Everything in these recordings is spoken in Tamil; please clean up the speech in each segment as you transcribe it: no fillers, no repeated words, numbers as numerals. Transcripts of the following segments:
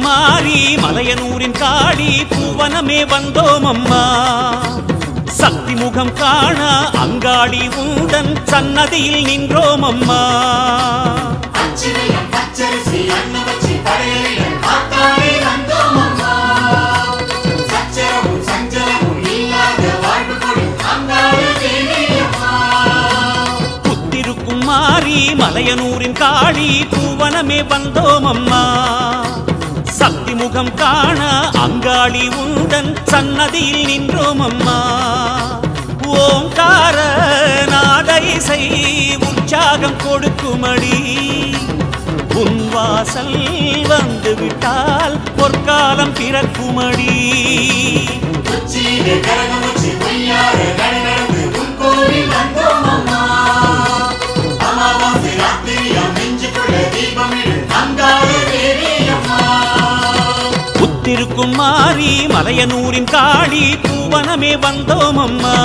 மாறி மலையனூரின் காளி பூவனமே வந்தோம் அம்மா. சக்தி முகம் காண அங்காளி உந்தன் சன்னதியில் நின்றோம் அம்மா. புத்திருக்கும் மாறி மலையனூரின் காளி பூவனமே வந்தோம் அம்மா. சக்தி முகம் காண அங்காளி உந்தன் சன்னதியில் நின்றோம் அம்மா. ஓங்கார நாத இசை உற்சாகம் கொடுக்குமடி. உன் வாசல் வந்து விட்டால் பொற்காலம் பிறக்குமடி. புத்திருக்கும் மாறி மலையனூரின் காளி பூவனமே வந்தோம் அம்மா.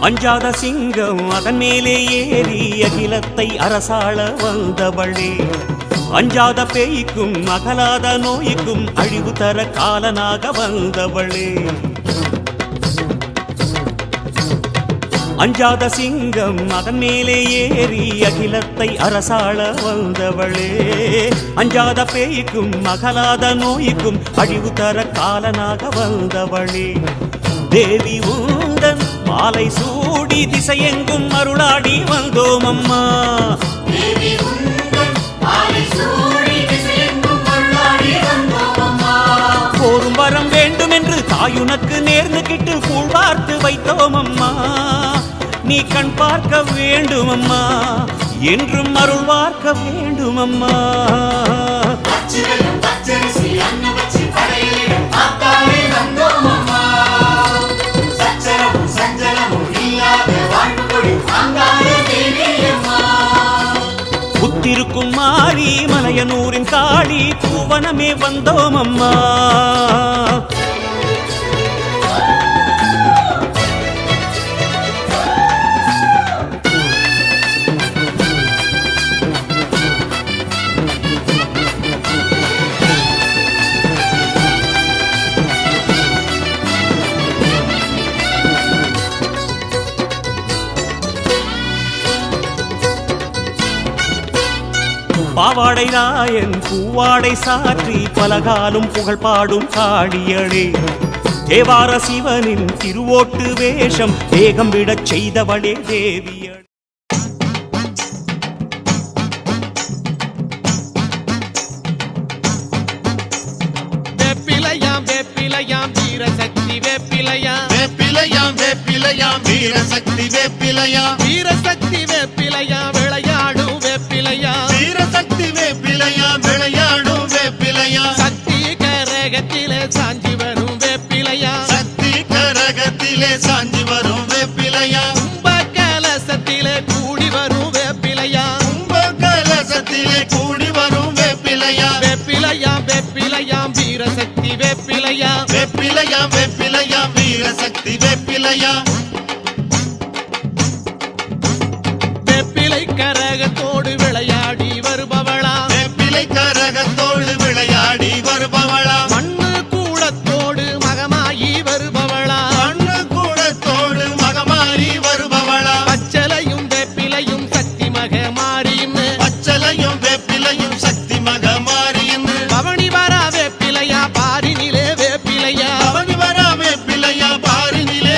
அஞ்சாத சிங்கம் அதன் மேலே ஏறி அகிலத்தை அரசாள வந்தவளே. அஞ்சாத பேய்க்கும் அகலாத நோய்க்கும் அழிவு தர காலனாக வந்தவளே. அஞ்சாத சிங்கம் அதன் மேலே ஏறி அகிலத்தை அரசாள வந்தவளே. அஞ்சாத பேய்க்கும் அகலாத நோய்க்கும் அழிவு தர காலனாக வந்தவளே. தேவி உந்தன் மாலை சூடி திசையெங்கும் அருளாடி வந்தோம் அம்மா. போரும் வரம் வேண்டும் என்று தாயுனக்கு நேர்ந்து கிட்டு கூழ் பார்த்து வைத்தோம் அம்மா. நீ கண் பார்க்க வேண்டும் அம்மா, என்றும் அருள் பார்க்க வேண்டும் அம்மா. புத்திருக்கும் மாறி மலையனூரின் காளி பூவனமே வந்தோம் அம்மா. பாவாடை ராயன் பூவாடை சாற்றி பலகாலும் புகழ் பாடும் காளியளே. தேவார சிவனின் திருவோட்டு வேஷம் வேகம் விடச் செய்தவளே தேவியளே. வேப்பிலையாம் வேப்பிலையாம் வீரசக்தி வேப்பிலையாம். வேப்பிலையாம் வேப்பிலையாம் வீரசக்தி வேப்பிலையாம். வீரசக்தி வேப்பிலையாம் விளையாடும் வேப்பிலையாம். வீரசக்தி வேப்பிலையாம் விளையாடும் வேப்பிலையாம். சக்தி கரகத்திலே சாஞ்சி வரும் வேப்பிலையாம். சக்தி கரகத்திலே சாஞ்சி வரும் வேப்பிலையாம். கும்ப கலசத்திலே கூடி வரும் வேப்பிலையாம். கும்ப கலசத்திலே கூடி வரும் வேப்பிலையாம். வேப்பிலையாம் வேப்பிலையாம் வீரசக்தி வேப்பிலையாம். வேப்பிலையாம் வேப்பிலையாம் வீரசக்தி வேப்பிலையாம். வேப்பிலை கரகத்தோடு விளையாடி வருபவளா. வேப்பிலை கரகத்தோடு விளையாடி வருபவளா. மண்ணு கூடத்தோடு மகமாயி வருபவளா. மண்ணு கூடத்தோடு மகமாறி வருபவளா. பச்சலையும் வேப்பிலையும் சக்தி மகமாரின்னு. பச்சலையும் வேப்பிலையும் சக்தி மகமாரின்னு. பவனி வரா வேப்பிலையா பாரினிலே வேப்பிலையா. பவனி வரா வேப்பிலையா பாரினிலே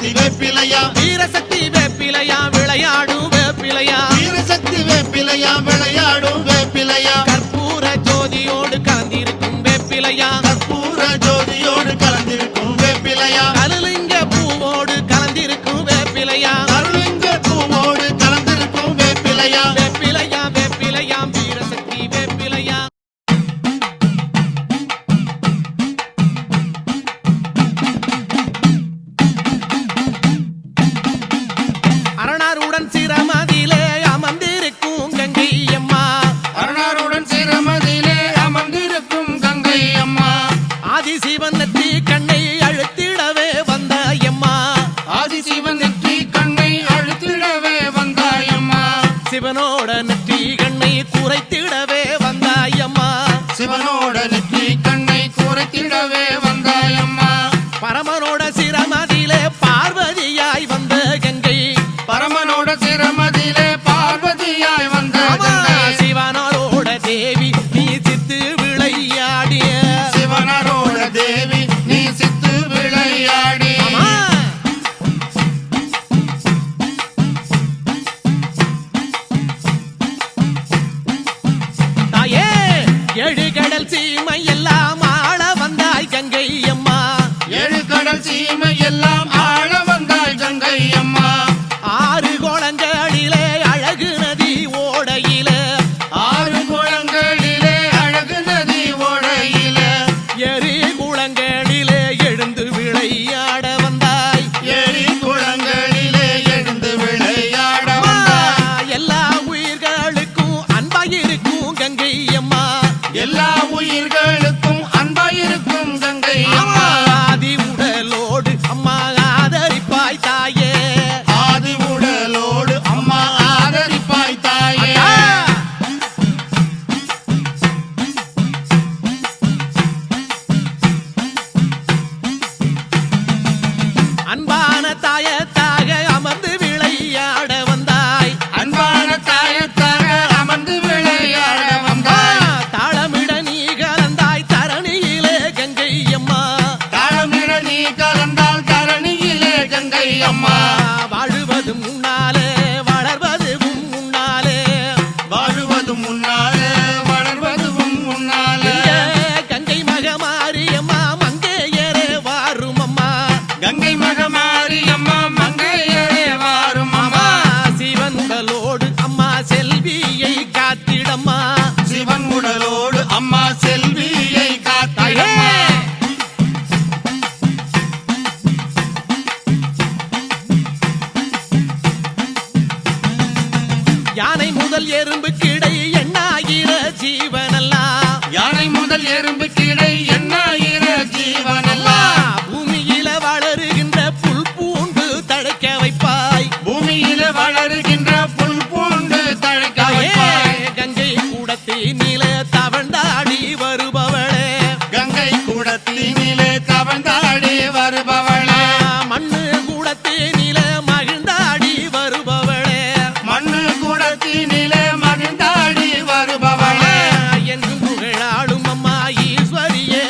வீரசக்தி வேப்பிலையா வீரசக்தி வேப்பிலையா விளையாடும் வேப்பிலையா வீரசக்தி வேப்பிலையா விளையாடும் வேப்பிலையா கற்பூர ஜோதியோடு கலந்திருக்கும் வேப்பிலையா கற்பூர ஜோதியோடு கலந்திருக்கும் வேப்பிலையா கலுலிங்க பூவோடு கலந்திருக்கும் வேப்பிலையா அருளிங்க பூவோடு கலந்திருக்கும் வேப்பிலையா வேப்பிலையா வேப்பிலையா வீரசக்தி வேப்பிலையா அரணாருடன் சிரமதிலே அமர்ந்திருக்கும் கங்கை அம்மா அருணாருடன் சிரமதிலே அமர்ந்திருக்கும் கங்கை அம்மா ஆதிசிவன் நெற்றி கண்ணை அழுத்திடவே வந்த அம்மா ஆதிசிவன் நெற்றி கண்ணை அழுத்திடவே வந்தாயம்மா சிவனோட நெற்றி கண்ணை குறைத்திடவே வந்த அம்மா சிவனோட நெற்றி கண்ணை குறைத்திடவே வந்தாயம்மா பரமனோட சிரமதிலே பார்வதியாய் வந்த கங்கை பரமனோட சிரமதிலே பார்வதியாய் வந்த கங்கை சிவனோட தேவி நீ சித்து விளையாடிய சிவனரோட தேவி நீ சித்து விளையாடி அம்மா. தாயே ஏழு கடல் சீமை எல்லாம் ஆள வந்தாய் கங்கை அம்மா ஏழு கடல் சீமை எல்லாம் ஆள வந்தாய் கங்கை அம்மா ஆறு கோளங்களிலே அழகு நதி ஓடையிலே ஆறு குளங்களிலே அழகு நதி ஓடையிலே எரி குளங்களிலே எழுந்து விளையாட வந்தாய் ஏரி குளங்களிலே எழுந்து விளையாட அம்மா, வந்தாய் எல்லா உயிர்களுக்கும் அன்பாயிருக்கும் கங்கை அம்மா எல்லா உயிர்களுக்கும் அன்பாயிருக்கும் கங்கை அம்மா ஆதி உடலோடு அம்மா ஆதரிப்பாய் தாயே ஆதி உடலோடு அம்மா ஆதரிப்பாய் தாயே அக்கா. அன்பான தாயத்தாக அமர்ந்து விளையாட வந்தாய் அன்பான தாயத்தாக அமர்ந்து விளையாட வந்தாய் தாளமிட நீ கலந்தாய் தரணியிலே கங்கை அம்மா தாளமிட நீ கலந்தால் தரணியிலே கங்கை அம்மா வாழுவது முன்னாலே வளர்வதும் முன்னாலே வாழுவது முன்னாலே வளர்வதும் முன்னாலே கங்கை மகமாரி அம்மா மங்கையரே வாரும் அம்மா கங்கை மகமாரி அம்மா மங்கையரே வாரும் அம்மா அம்மா சிவன் உடலோடு அம்மா செல்வியை காத்திடம்மா சிவன் உடலோடு அம்மா செல்வியை தாயே காத்திடம்மா யானை முதல் எறும்பு கிடை எண்ணாகிற ஜீவனெல்லாம் யானை முதல் எறும்பு கிடை எண்ணாயிர ஜீவனெல்லாம் பூமியில வளருகின்ற புல் பூண்டு தழைக்க வைப்பாய் பூமியில வளருகின்ற புல் பூண்டு தழைக்க தாயே, வைப்பாய் கங்கை கூடத்தினில தவழ்ந்தாடி வருபவளே கங்கை கூடத்தினிலே தவழ்ந்தாடி வருபவளே மண்ணு கூடத்தினில மகிழ்ந்தாடி வருபவளே மண்ணு கூடத்தினிலே மகிழ்ந்தாடி வருபவளே என்றும் புகழாடும் அம்மா ஈஸ்வரியே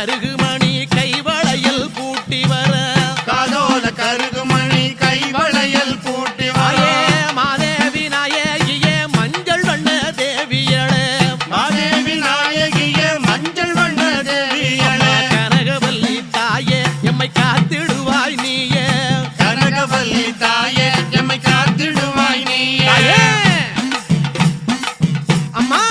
கருகுமணி கைவளையல் பூட்டி வர காதோல கருகுமணி கைவளையல் பூட்டி ஆயே மாதேவி நாயகியே மஞ்சள் வண்ண தேவியளே மாதேவி நாயகியே மஞ்சள் வண்ண தேவியளே கனகவல்லி தாயே எம்மை காத்திடுவாய் நீயே கனகவல்லி தாயே எம்மை காத்திடுவாய் நீயே தாயே அம்மா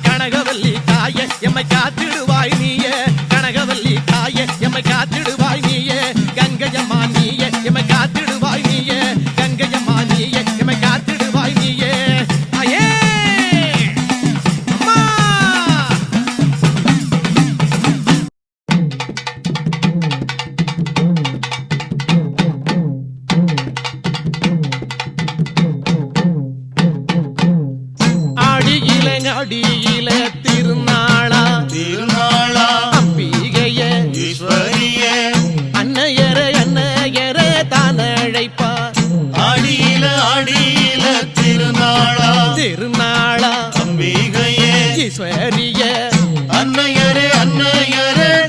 கனகவல்லி தாயே எம்மை காத்திடுவாய் நீயே கனகவல்லி தாயே எம்மை காத்திடுவாய் நீயே கங்கையம்மா நீயே எம்மை காத்திடுவாய் நீயே கங்கையம்மா நீயே எம்மை காத்திடுவாய் நீயே தாயே அம்மா அடியில திருநாளா திருநாளா அம்பிகைய ஈஸ்வரியே அன்னையர தானழைப்பா அடியில திருநாளா திருநாளா அம்பிகையே ஈஸ்வரிய அன்னையரே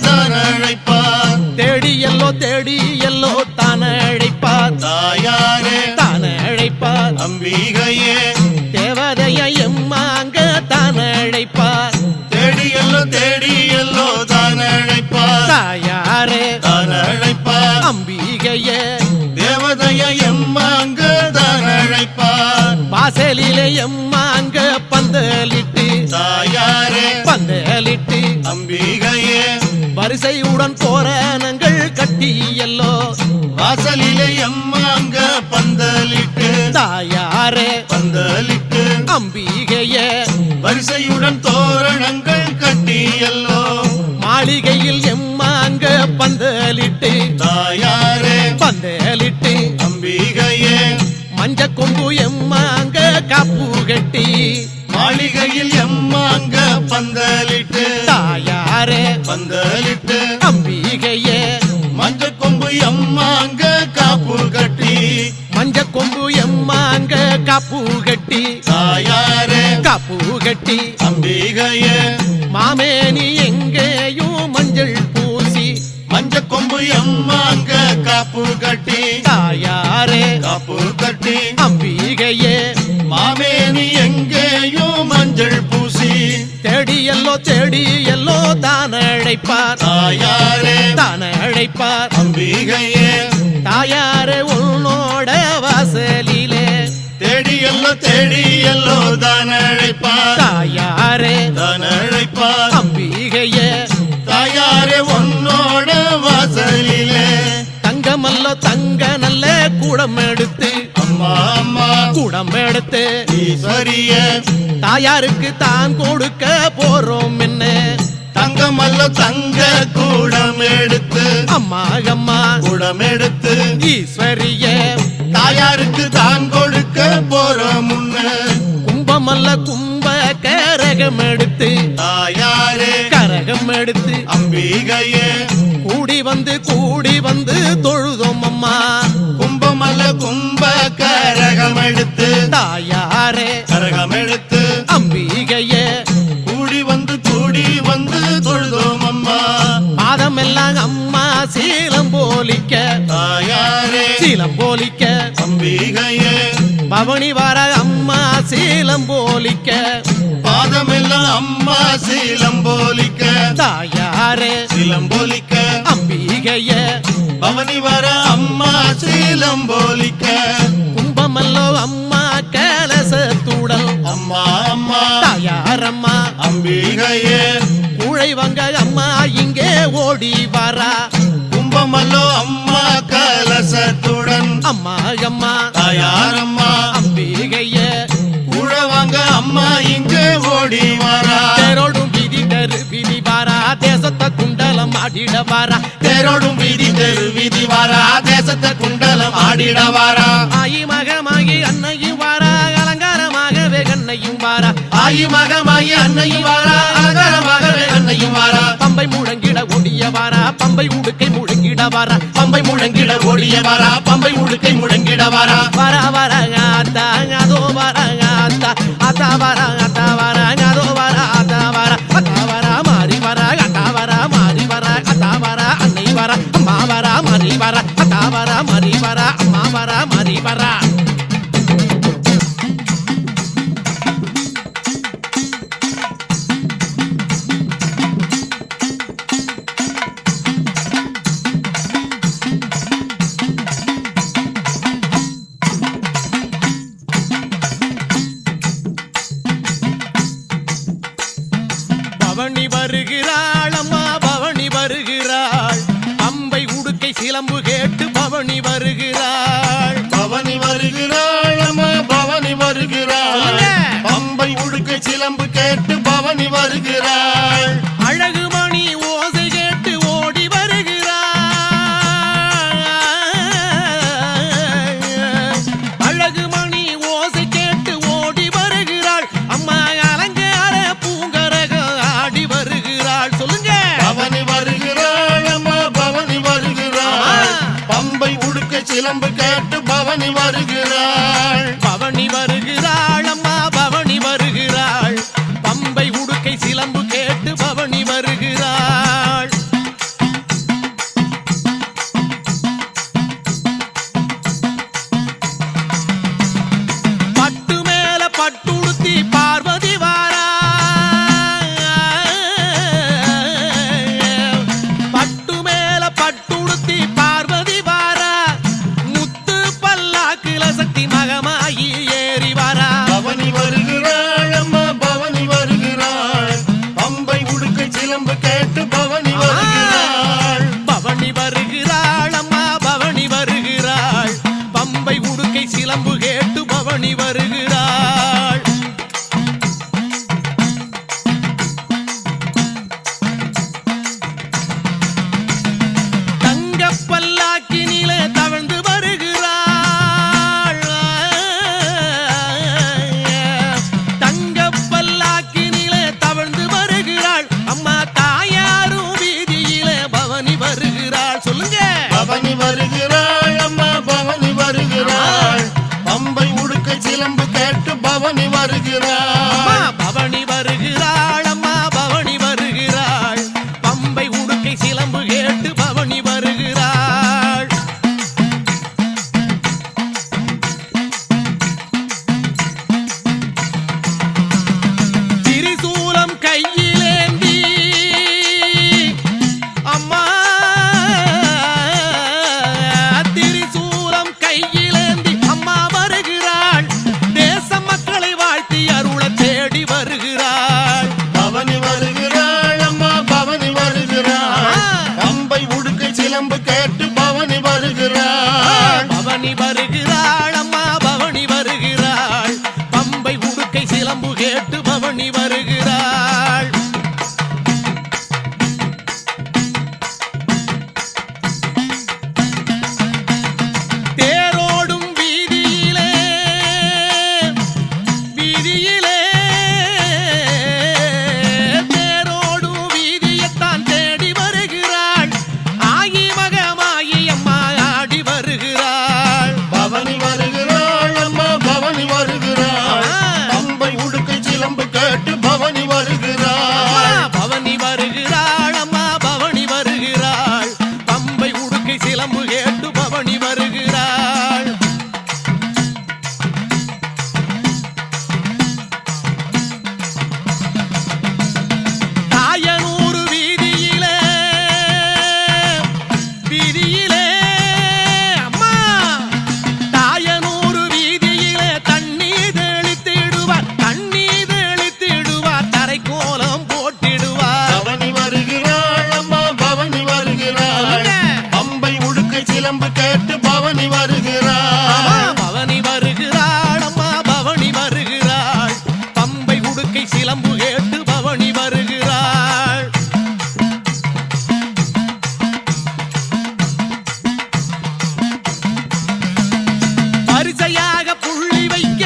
தான் அழைப்பார் தேடியல்லோ தானழைப்பா தாயாரே தானழைப்பா அம்பிகையே தேவதைய எம்மாங்க தானழைப்பா தேடியல்லோ தான் அழைப்பார் தாயாரே தான் அழைப்பார் அம்பிகைய தேவதைய எம்மாங்க தான் அழைப்பார் வாசலிலே எம்மாங்க பந்தலிட்டு தாயாரே பந்தலிட்டு அம்பிகையே வரிசையுடன் தோரணங்கள் கட்டியல்லோ வாசலிலே எம்மாங்க பந்தலிட்டு தாயாரே பந்தலிட்டு அம்பிகைய வரிசையுடன் தோரணங்கள் கட்டியல்லோ மாளிகையில் எம்மாங்க பந்தலிட்டு தாயாரே பந்தலிட்டு அம்பிகையே மஞ்ச கொம்பு எம்மாங்க காப்பு கட்டி மாளிகையில் எம்மாங்க பந்தலிட்டு தாயாரே பந்தலிட்டு அம்பிகைய மஞ்ச கொம்பு எம்மாங்க காப்பு கட்டி மஞ்ச கொம்பு எம்மாங்க காப்பு கட்டி தாயாரே காப்பு கட்டி அம்பிகையே மாமேனி எங்கேயும் மஞ்சள் பூசி மஞ்ச கொம்பு எம்மாங்க காப்பு கட்டி தாயாரே காப்பு கட்டி அம்பிகைய மாமேனி எங்கேயோ மஞ்சள் பூசி தேடியல்லோ தானழைப்பார் தாயாரே தானழைப்பார் அம்பிகையே தாயாரே உன்னோட வாசலிலே தேடியல்லோ தான் அழைப்பார் தாயாரே தான் அழைப்பார் அம்பிகைய தாயாரே உன்னோட வாசலிலே தங்கமல்ல தங்க நல்ல கூடம் எடுத்து அம்மா அம்மா கூடம் எடுத்து ஈஸ்வரிய தாயாருக்கு தான் கொடுக்க போறோம் என்ன தங்கமல்ல தங்க கூடம் எடுத்து அம்மா அம்மா கூடம் எடுத்து ஈஸ்வரிய தாயாருக்கு தான் கொடுக்க போறோம் முன்ன கும்பமல்ல கும்ப கரகம் எடுத்து தாயாரே கரகம் எடுத்து அம்பிகையே கூடி வந்து தொழுதோம் அம்மா கும்பமல்ல கும்ப கரகம் எடுத்து தாயாரே கரகம் எடுத்து அம்பிகைய கூடி வந்து தொழுதோம் அம்மா பாதமெல்லாம் அம்மா சீலம் போலிக்க தாயாரே சீலம் போலிக்க அம்பிகையே பவனி வர அம்மா சீலம் போலிக்க பாதமெல்லாம் அம்மா சீலம்போலிக்க தாயாரே சீலம்போலிக்க அம்பிகைய பவனி வர அம்மா சீலம்போலிக்க கும்பமல்லோ அம்மா கலசத்துடல் அம்மா அம்மா தாயாரம்மா அம்பிகையே உழைவங்க அம்மா இங்கே ஓடி வரா கும்பமல்லோ அம்மா கலசத்துடன் அம்மா அம்மா தாயாரம்மா அம்பிகைய உழவாங்க அம்மா இங்க ஓடி வரா தேரோடும் விதி வாரா தேசத்தை குண்டலம் ஆடிட வாரா தேரோடும் வீதி வரா தேசத்தை குண்டலம் ஆடிட வரா ஆயி மகமாகி அன்னையும் வாரா அலங்காரமாகவே கண்ணையும் வாரா ஆயி மகமாயி அன்னையும் வாரா அலங்காரமாகவே அன்னையும் வாரா பம்பை முழங்கிட ஒடிய வாரா பம்பை உடுக்கை முழங்கிட வாரா பம்பை முழங்கிட ஓடிய வரா பம்பை உடுக்கை முழங்கிட வரா வர வரங்காத்தா அதோ வரங்காத்தா அத்தா வரங்காத்தா வரங்காதோ வர அத்தா வர அத்தா வர மாறி வர அத்தா வர மாறி வருகிறாள் பவனி வருகிறாள் அம்மா பவனி வருகிறாள் பம்பை உடுக்க சிலம்பு கேட்டு பவனி வருகிறாள் அழகு மணி ஓசை கேட்டு ஓடி வருகிறாள் அழகு மணி ஓசை கேட்டு ஓடி வருகிறாள் அம்மா அலங்கார பூங்கரகம் ஆடி வருகிறாள் சொல்லுங்க பவனி வருகிறாள் அம்மா பவனி வருகிறாள் பம்பை உடுக்க சிலம்பு கேட்டு பவனி வருகிறாள் பவனி வருகிறாள் அம்மா பவனி வருகிறாள் பம்பை உடுக்கை சிலம்பு கேட்டு பவனி வருகிறாள் பட்டு மேல பட்டுடுத்தி பார்வதி வாரா பட்டு மேல பட்டுடுத்தி பார்வதி வாரா முத்து பல்லாக்குல சக்தி மகமாயி ஏறி வாரா பவனி வருகிறாள் அம்மா பவனி வருகிறாள் பம்பை உடுக்க சிலம்பு கேட்டு பவனி வருகிறாள் பவனி வருகிறாள் அம்மா பவனி வருகிறாள் பம்பை உடுக்கை சிலம்பு கேட்டு பவனி வருகிறாள் தங்க பல்லாக்கினிலே தவழ்ந்து வருகிறாள் தங்க பல்லாக்கினிலே தவழ்ந்து வருகிறாள் அம்மா தாயாரும் வீதியிலே பவனி வருகிறாள் சொல்லுங்க பவனி வருகிறாள் அம்மா பவனி வருகிறாள் பம்பை உடுக்க சிலம்பு கேட்டு பவனி வருகிறாள் அம்மா பவனி வருகிறாள் அம்மா பவனி வருகிறாள் பம்பை உடுக்கை சிலம்பு கேட்டு பவனி வருகிறாள் திரிசூலம் கையிலேந்தி அம்மா திரிசூலம் கையிலேந்தி அம்மா வருகிறாள் தேச மக்களை வாழ்த்தி அருள தேடி வருகிறாள் பவனி வருகிறாள் அம்மா பவனி வருகிறாள் பம்பை உடுக்க சிலம்பு கேட்டு பவனி வருகிறாள் பவனி வருகிறாள் அம்மா பவனி வருகிறாள் பம்பை உடுக்கை சிலம்பு கேட்டு பவனி வருகிறாள் தேரோடும் வீதியிலே வீதியிலே தேரோடும் வீதியைத்தான் தேடி வருகிறாள் ஆகி மகமாயி அம்மா ஆடி வருகிறாள் பவனி வருகிறாள் அம்மா பவனி வருகிறாள் பம்பை உடுக்க சிலம்பு கேட்டு பவனி வருகிறாள் பவனி வருகிறாள் அம்மா பவனி வருகிறாள் பம்பை உடுக்கை சிலம்பு கேட்டு பவனி வருகிறாள் தாயனூர் வீதியிலே வீதியிலே அம்மா தாயனூர் வீதியிலே தண்ணீர் தெளித்திடுவார் தண்ணீர் தெளித்திடுவார் தரை கோலம் போட்டிடுவார் பவனி வருகிறாள் அம்மா பவனி வருகிறாள் பம்பை உடுக்க சிலம்பு கேட்டு பவனி வருகிறாள் பவனி வருகிறாள் அம்மா பவனி வருகிறாள் பம்பை உடுக்கை சிலம்பு கேட்டு பவனி வருகிறாள் வரிசையாக புள்ளி வைக்க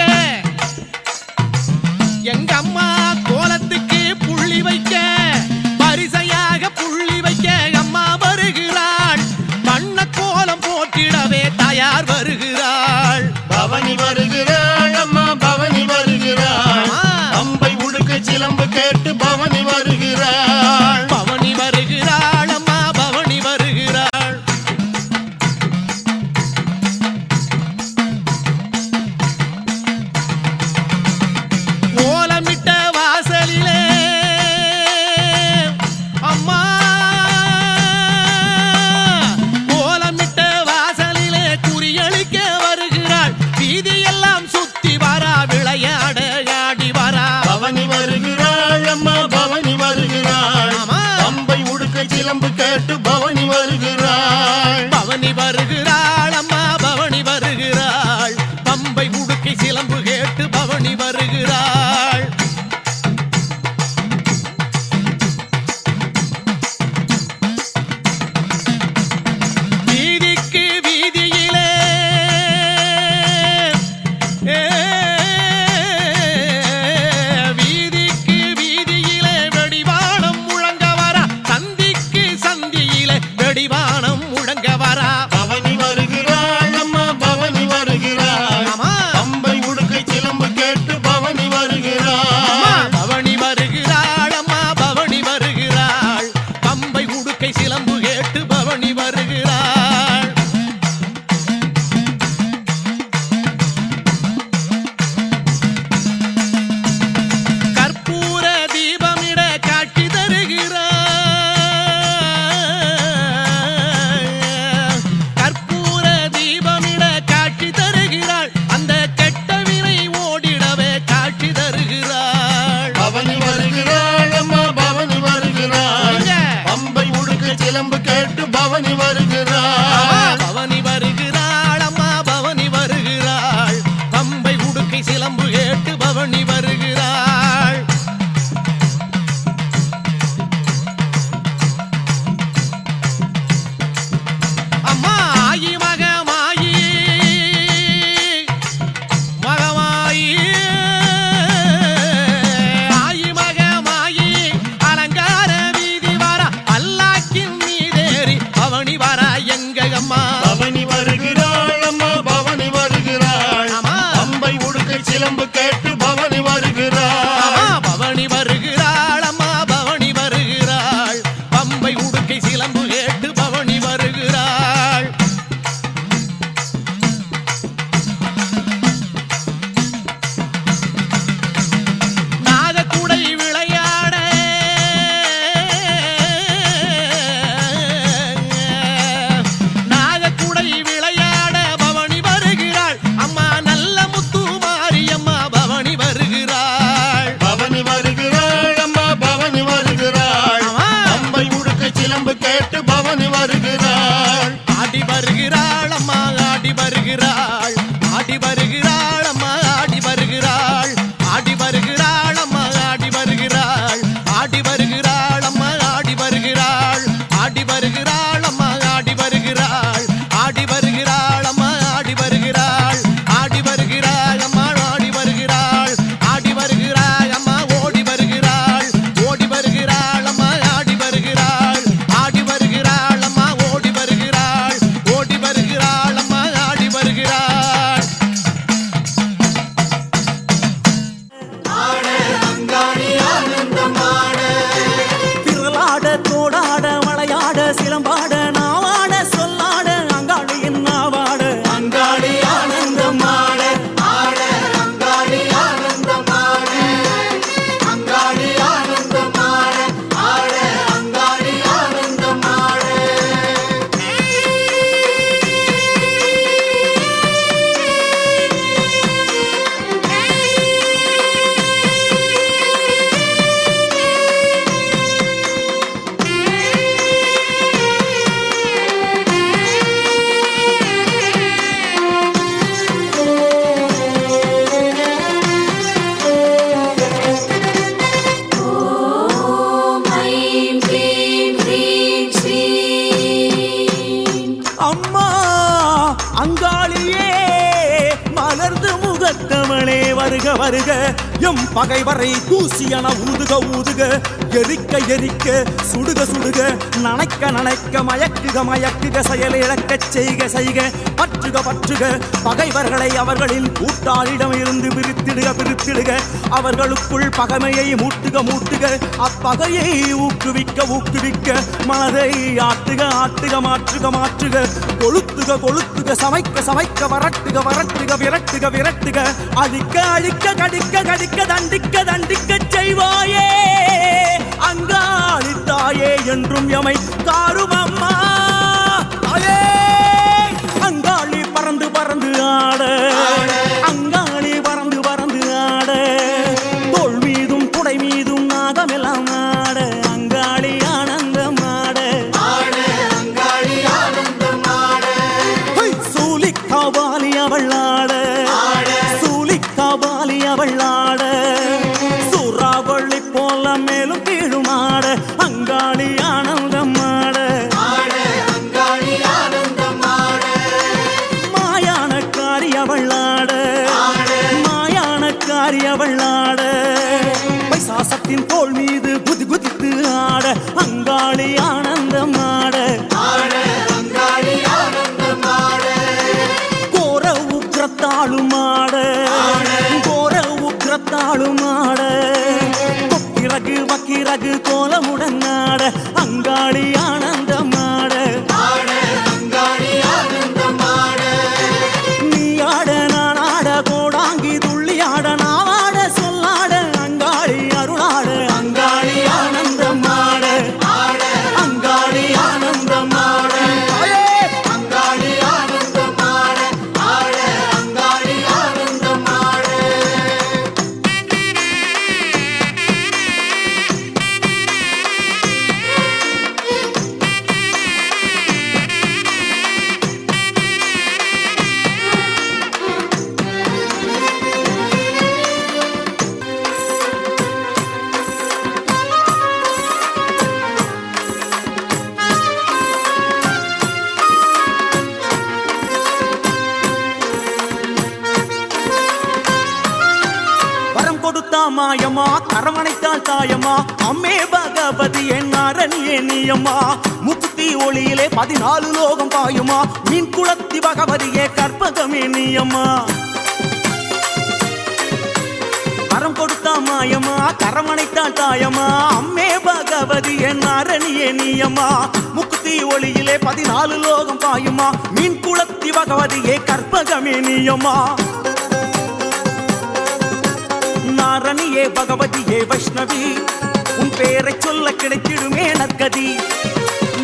எங்க அம்மா கோலத்துக்கு புள்ளி வைக்க வரிசையாக புள்ளி வைக்க அம்மா வருகிறாள் வண்ண கோலம் போட்டிடவே தயார் வருகிறாள் பவனி வருகிறாள் அம்மா பவனி வருகிறாள் பம்பை உடுக்க சிலம்பு கேட்டு பவனி வருகிறாள் பவனி வருகிறாள் அம்மா பவனி வருகிறாள் கோலமிட்ட வாசலிலே அம்மா கோலமிட்ட வாசலிலே குறியளிக்க வருகிறாள் வீதியெல்லாம் சுத்தி வரா விளையாட ஆடி வரா பவனி வருகிறாள் அம்மா பவனி வருகிறாள் ஆமா. பம்பை உடுக்க சிலம்பு கேட்டு பவனி வருகிறாள் பவனி வருகிறாள் அம்மா சிலம்பு கேட்டு பவனி வருகிறாள். பவனி வருகிறாள் அம்மா பவனி வருகிறாள். பம்பை உடுக்கை சிலம்பு கேட்டு பவனி வருகிறாள். அம்மா ஆயி மகமாயி மகமாயி ஆயி மகமாயி அலங்கார வீதி வர அல்லாக்கின் மீதேறி பவனி வர எங்க அம்மா பவனி வருகிறாள் அம்மா பவனி வருகிறாள். அம்மா. பம்பை உடுக்கை சிலம்பு கேட்டு பவனி வருகிறாள். அம்மா பவனி வருகிறாள் அம்மா பவனி வருகிறாள். பம்பை உடுக்கை சிலம்பு கேட்டு பவனி வருகிறாள். நாகக்குடை விளையாட நாகக்குடை விளையாட பவனி வருகிறாள். அம்மா நல்ல முத்து மாரியம்மா பவனி வருகிறாள். பவனி வருகிறாள் அம்மா பவனி வருகிறாள். அம்மா. பம்பை உடுக்கை சிலம்பு கேட்டு பவனி வருகிறாள். ஆடி வருகிறாள் அம்மா ஆடி வருகிறாள். ஆடி வருகிறாள் அம்மா ஆடி வருகிறாள். ஆடி வருகிறாள் அம்மா ஆடி வருகிறாள். ஆடி வருகிறாள் அம்மா ஆடி வருகிறாள். ஆடி வருகிறாள் அம்மா ஆடி வருகிறாள். ஆடி வருகிறாள் அம்மா ஆடி வருகிறாள். ஆடி வருகிறாள் அம்மா ஆடி வருகிறாள். ஆடி வருகிறாள் அம்மா ஓடி வருகிறாள். ஓடி வருகிறாள் அம்மா ஆடி வருகிறாள். ஆடி வருகிறாள் அம்மா ஓடி வருகிறாள். ஓடி வருகிறாள் அம்மா ஆடி வருகிறாள். திரளாட தோடாட வளையாட சிலம்பாட நாவாட சொல்லாட அங்காளியின் நாவாட அங்காளி ஆனந்தமாட ஆட அங்காளி ஆனந்தமாட அங்காளி ஆனந்தமாட ஆட அங்காளி ஆனந்தமாட அம்மா அங்காளியே மலர்ந்து முகத்தவளே வருக வருக எம் பகைவரை தூசியன ஊதுக ஊதுக எரிக்க எரிக்க சுடுக சுடுக நனைக்க நனைக்க மயக்குக மயக்குக செயலிழக்கச் செய்க செய்க பற்றுக பற்றுக பகைவர்களை அவர்களின் கூட்டாளிடம் இருந்து பிரித்திடுக பிரித்திடுக அவர்களுக்குள் பகைமையை மூட்டுக மூட்டுக அப்பகையை ஊக்குவிக்க ஊக்குவிக்க மனதை ஆட்டுக ஆட்டுக மாற்றுக மாற்றுக கொளுத்துக கொளுத்துக சமைக்க சமைக்க வரட்டுக வரட்டுக விரட்டுக விரட்டுக அழிக்க அழிக்க கடிக்க கடிக்க தண்டிக்க தண்டிக்க செய்வாயே அங்காளி தாயே என்றும் எமை காரும் அம்மா தாயே அங்காளி பறந்து பறந்து ஆட அங்காளி பறந்து பறந்து ஆட தோள் மீதும் குடை மீதும் நாகமெல்லாம் ஆட அங்காளி ஆனந்தமாட சூலிக்காவாலி அவள் ஆட சூலிக்காவாலி அவள் ஆட சூறாவளி போல மேலும் கீழும் ஆட அங்காளி ஆனந்தமாட மாயானக்காரி அவள் ஆட மாயானக்காரி அவள் ஆட பைசாசத்தின் தோள் மீது குதி குதித்து ஆட அங்காளி ஆனந்தமாட கோர உக்கிரத்தாளும் ஆட கோர உக்கிரத்தாளும் ஆட கொக்கிரகு வக்கிரகு கோலமுடன் ஆட அங்காளி ஆனந்தமாட நீ ஆட நான் ஆட கோடாங்கி துள்ளி ஆட நான் ஆட சொல்லாட அங்காளி அருளாட அங்காளி மாயமா கரமணைத்தாள் தாயம்மா அம்மே பகவதியே நாரணியே நீயம்மா முக்குத்தி ஒளியிலே 14 லோகம் பாயுமா மீன் குளத்தி பகவதியே கற்பகமே நீயம்மா கரம் கொடுத்தா மாயமா கரமணைத்தாள் தாயம்மா அம்மே பகவதியே நாரணியே நீயம்மா முக்குத்தி ஒளியிலே 14 லோகம் பாயுமா மீன் குளத்தி பகவதியே கற்பகமே நீயம்மா நாரணியே பகவதியே வைஷ்ணவி உன் பேரை சொல்ல கிடைத்திடுமே நற்கதி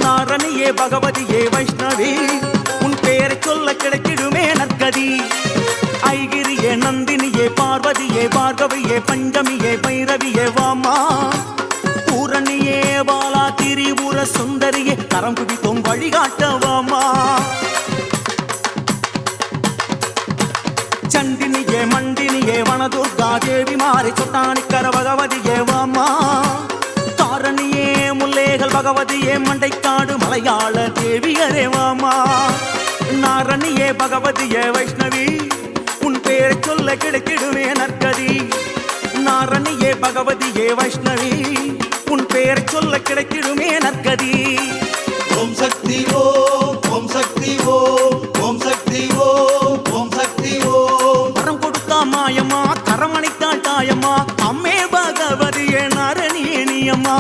நாரணியே பகவதியே வைஷ்ணவி உன் பேரை சொல்ல கிடைத்திடுமே நற்கதி ஐகிரியே நந்தினியே பார்வதியே பார்கவியே பஞ்சமியே பைரவியே வாமா பூரணியே பாலா திரிபுர சுந்தரியே கரம் குவித்தோம் வழிகாட்டவாமா சண்டினியே மண்டினியே வனதுர்கா தேவி மாறி சொட்டானிக்கர பகவதியே வாமா தாரணியே முல்லேகள் பகவதியே மண்டைக்காடு மலையாள தேவியரே வாமா நாரணியே பகவதியே வைஷ்ணவி உன் பேரை சொல்ல கிடைக்கிடுமே நற்கதி நாரணியே பகவதியே வைஷ்ணவி உன் பேரை சொல்ல கிடைக்கிடுமே நற்கதி ஓம் சக்தி ஓம் ஓம் சக்தி ஓம் ஓம் சக்தி ஓம் ஓம் சக்தி ஓம் வரம் கொடுத்தா மாயம்மா கரமணைத்தாள் தாயம்மா அம்மே பகவதியே நாரணியே நீயம்மா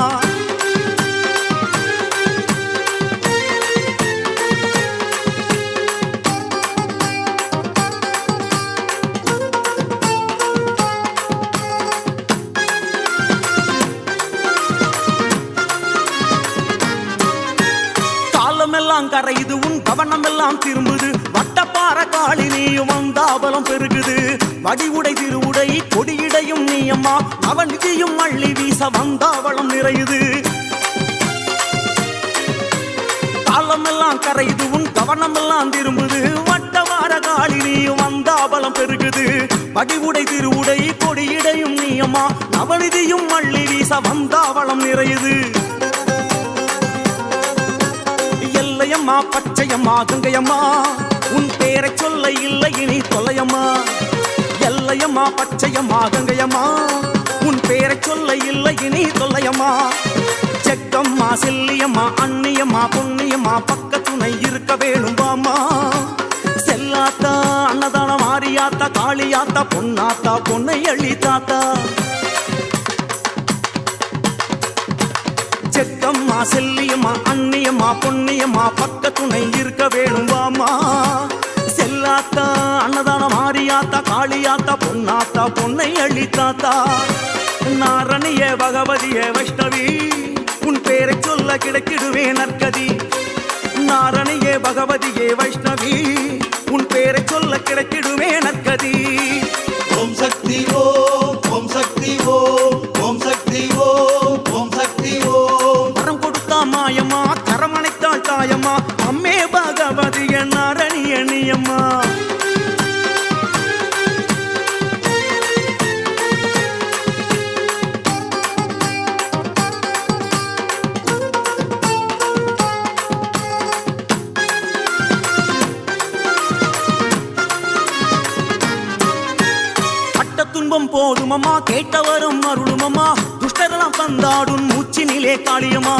காலமெல்லாம் கரையுது உன் கவனம் எல்லாம் திரும்புது வட்டப்பாற காளி நீயும் வந்தாபலம் பெருகுது வடிவுடை திருவுடை கொடியிடையும் நீயம்மா அவநிதியும் அள்ளி வீச வந்தாவளம் நிறையுது காலமெல்லாம் கரையுது உன் கவனம் எல்லாம் திரும்புது வட்டவார காளி நீயும் வந்தாபலம் பெருகுது வடிவுடை திருவுடை கொடியிடையும் நீயம்மா அவநிதியும் அள்ளி வீச வந்தாவளம் நிறையுது எல்லையம்மா பச்சையம்மா கங்கையம்மா உன் பேரை சொல்ல இல்லை இனி தொலையம்மா எல்லையம்மா பச்சையம்மா கங்கையம்மா உன் பேரை சொல்ல இல்லை இனி தொல்லையம்மா செக்கம்மா செல்லியம்மா அண்ணியம்மா பொன்னியம்மா பக்கத்துணை இருக்க வேணும் வாமா செல்லாத்தா அன்னதான மாரியாத்தா காளியாத்தா பொன்னாத்தா பொன்னை அழித்தாத்தா செக்கம்மா செல்லியம்மா அண்ணியம்மா பொன்னியம்மா பக்கத்துணை இருக்க வேணும் வாமா செல்லாத்தா அன்னதான மாரியாத்தா காளியாத்தா பொன்னாத்தா பொன்னை அழித்தாத்தா நாரணியே பகவதியே வைஷ்ணவி உன் பேரை சொல்ல கிடைக்கிடுவே நற்கதி நாரணியே பகவதியே வைஷ்ணவி உன் பேரை சொல்ல கிடைக்கிடுவே நற்கதி ஓம் சக்தி ஓம் ஓம் சக்தி ஓம் ஓம் சக்தி ஓம் ஓம் சக்தி ஓம் வரம் கொடுத்தா மாயம்மா கரமணைத்தாள் தாயம்மா அம்மே பகவதியே நாரணியே நீயம்மா துன்பம் போதுமம்மா கேட்டவரும் அருளுமம்மா துஷ்டரெல்லாம் பந்தாடும் மூச்சினிலே காளியம்மா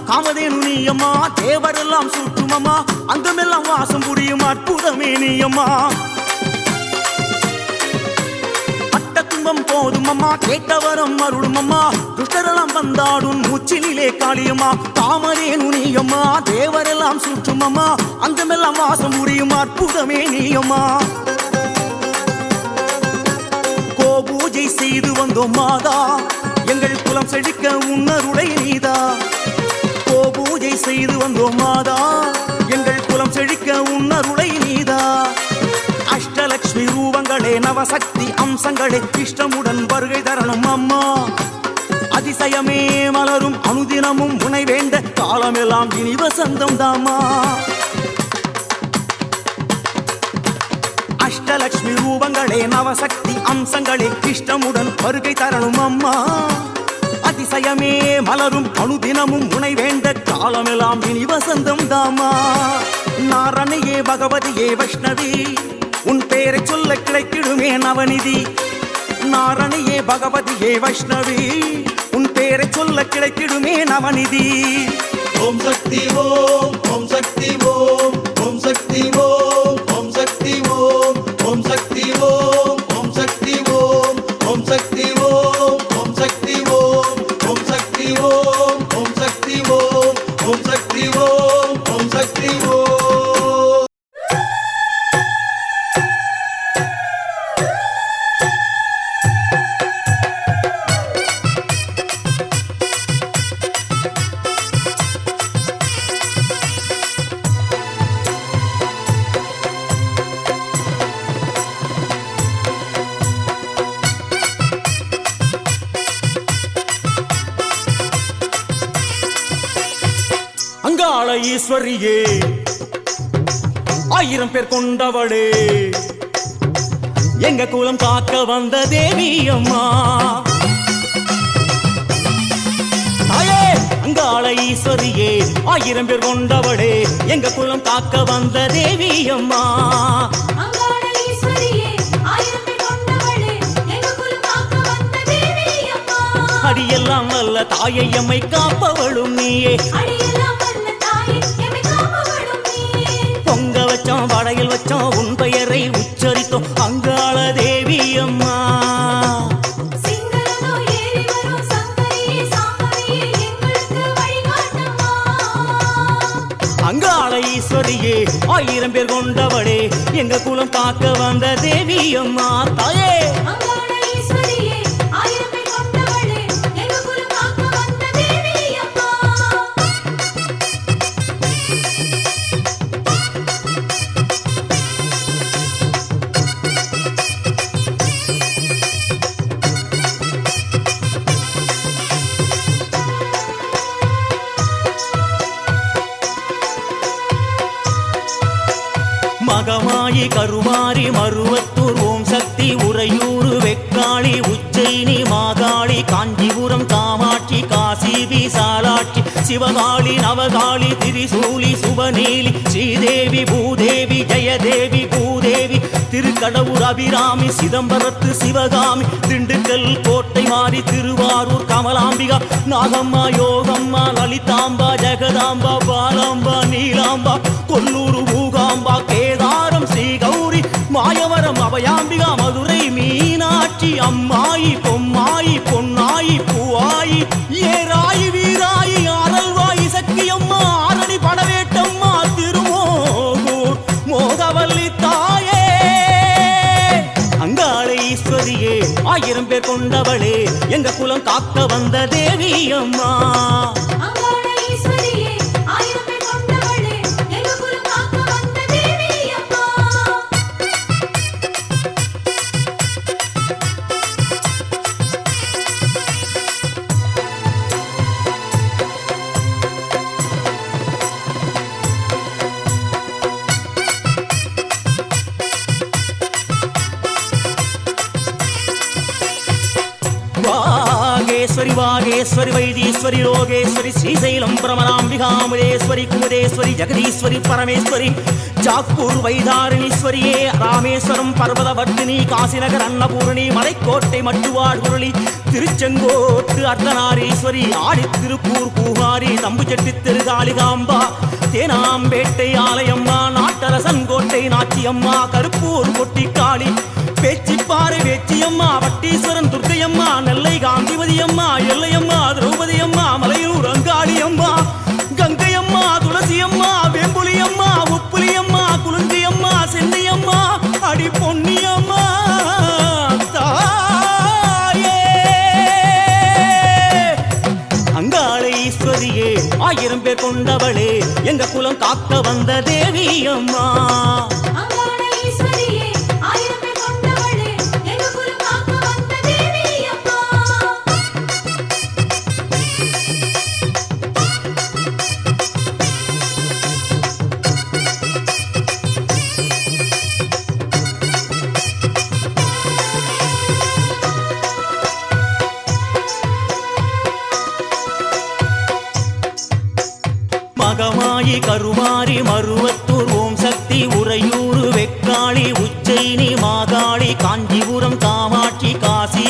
காமதேனு நீயம்மா தேவரெல்லாம் சுற்றுமம்மா அங்கமெல்லாம் வாசம் புரியும் அற்புதமே நீயம்மா பட்ட துன்பம் போதுமம்மா கேட்டவரும் அருளுமம்மா துஷ்டரெல்லாம் பந்தாடும் மூச்சினிலே காளியம்மா காமதேனு நீயம்மா தேவரெல்லாம் சுற்றுமம்மா அங்கமெல்லாம் வாசம் புரியும் அற்புதமே நீயம்மா பூஜை செய்து வந்தோம் மாதா எங்கள் குலம் செழிக்க உன்னருளை நீதா பூஜை செய்து வந்தோம் மாதா எங்கள் குலம் செழிக்க உன்னருளை நீதா அஷ்டலட்சுமி ரூபங்களே நவசக்தி அம்சங்களே இஷ்டமுடன் வருகை தரணும் அம்மா அதிசயமே மலரும் அனுதினமும் உனை வேண்ட காலமெல்லாம் இனி வசந்தம் தாமா அஷ்டலட்சுமி ரூபங்களே நவசக்தி அம்சங்களே இஷ்டமுடன் வருகை தரணும் அம்மா அதிசயமே மலரும் அனுதினமும் உனை வேண்ட காலமெல்லாம் இனி வசந்தம் தாமா நாரணியே பகவதியே வைஷ்ணவி உன் பேரை சொல்ல கிடைக்கிடுமே நவநிதி நாரணியே பகவதியே வைஷ்ணவி உன் பேரை சொல்ல கிடைத்திடுமே நவநிதி. ஓம் சக்தி ஓம் ஓம் சக்தி ஓம் ஓம் சக்தி ஓம் ஓம் சக்தி ஓம் ஓம் சக்தி ஓம் ஓம் சக்தி ஓம் ஓம் சக்தி ஓம் ஓம் சக்தி ஓம் ஓம் சக்தி ஓம் ஓம் சக்தி ஓம் ஓம் சக்தி ஓம் ஓம் சக்தி ஓம். அங்காள ஈஸ்வரியே 1000 பேர் கொண்டவளே எங்க குலம் காக்க வந்த தேவி அம்மா. தாயே அங்காள ஈஸ்வரியே 1000 பேர் கொண்டவளே எங்க குலம் காக்க வந்த தேவி அம்மா. அடியெல்லாம் வல்ல தாயை எம்மை காப்பவளும் நீயே. பொங்க வச்சோம் வடையில் வச்சோம் உன் பெயரை உச்சரித்தோம் அங்காள தேவி அம்மா. அங்காள ஈஸ்வரியே 1000 பேர் கொண்டவளே எங்க குலம் காக்க வந்த தேவி அம்மா. தாயே மகமாயி கருமாரி மருவத்தூர் ஓம் சக்தி உறையூர் வெக்காளி உச்சைனி மாகாளி காஞ்சிபுரம் காமாட்சி காசி விசாலாட்சி சிவகாளி நவகாளி திரிசூலி சுபநீலி ஸ்ரீதேவி பூதேவி ஜெயதேவி பூதேவி திருக்கடவுர் அபிராமி சிதம்பரத்து சிவகாமி திண்டுக்கல் கோட்டை மாறி திருவாரூர் கமலாம்பிகா நாகம்மா யோகம்மா லலிதாம்பா ஜெகதாம்பா பாலாம்பா நீலாம்பா கொல்லூர் மூகாம்பா கேதாரம் ஸ்ரீ கௌரி மாயவரம் அபயாம்பிகா மதுரை மீனாட்சி அம்மாயி பொம்மாயி பொன்னாயி பூவாயி ஏராயி வீராயி ஆரல்வாயி சக்கியம்மா ஆரணி படவேட்டம்மா திருமோகூர் மோகவல்லி தாயே. அங்காள ஈஸ்வரியே 1000 பேர் கொண்டவளே எங்க குலம் காக்க வந்த தேவி அம்மா. வாகேஸ்வரி வாகேஸ்வரி வைத்தீஸ்வரி யோகேஸ்வரி ஸ்ரீசைலம் பிரமராம்பிகாமுதேஸ்வரி குமுதேஸ்வரி ஜெகதீஸ்வரி பரமேஸ்வரி ஜாக்கூர் வைதாரணீஸ்வரியே ராமேஸ்வரம் பர்வதவர்த்தினி காசிநகர் அன்னபூரணி மலைக்கோட்டை மட்டுவாடு குரளி திருச்செங்கோட்டு அர்த்தநாரீஸ்வரி ஆடி திருப்பூர் பூகாரி தம்புச்செட்டி திருகாளிகாம்பா தேனாம்பேட்டை ஆலயம்மா நாட்டரசன் கோட்டை நாச்சியம்மா கருப்பூர் கொட்டிக்காளி பேச்சிப்பாறை வேச்சியம்மா வட்டீஸ்வரன் துர்க்கையம்மா நெல்லை காந்திமதி அம்மா எல்லையம்மா திரௌபதி அம்மா மலையூர் அங்காளியம்மா கங்கையம்மா துளசியம்மா வேம்புலியம்மா உப்புலியம்மா குலுந்தியம்மா சென்னியம்மா அடி பொன்னியம்மா தாயே. அங்காள ஈஸ்வரியே 1000 பேர் கொண்டவளே எங்க குலம் காக்க வந்த தேவி அம்மா. மகமாயி கருமாரி மருவத்தூர் ஓம் சக்தி உறையூர் வெக்காளி உச்சைனி மாகாளி காஞ்சிபுரம் காமாட்சி காசி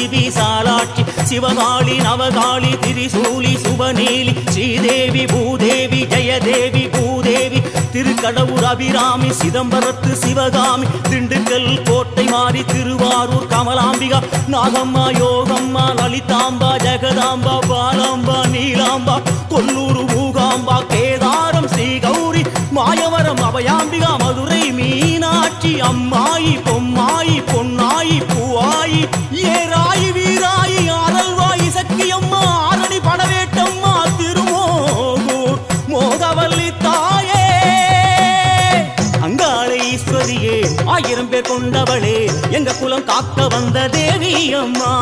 மீனாட்சி சிவகாளி நவகாளி திரிசூலி சுபநீலி ஸ்ரீதேவி பூதேவி ஜெயதேவி பூதேவி திருக்கடவுர் அபிராமி சிதம்பரத்து சிவகாமி திண்டுக்கல் கோட்டை மாறி திருவாரூர் கமலாம்பிகா நாகம்மா யோகம்மா லலிதாம்பா ஜெகதாம்பா பாலாம்பா நீலாம்பா கொல்லூர் மூகாம்பா கேதாரம் ஸ்ரீ கௌரி மாயவரம் அபயாம்பிகா மதுரை மீனாட்சி அம்மாயி பொம்மாயி பொன்னாயி பூவாயி ஏராயி வீராயி ஆரல்வாயி சக்கியம்மா ஆரணி படவேட்டம்மா திருமோகூர் மோகவல்லி தாயே அங்காள ஈஸ்வரியே 1000 பேர் கொண்டவளே எங்க குலம் காக்க வந்த தேவி அம்மா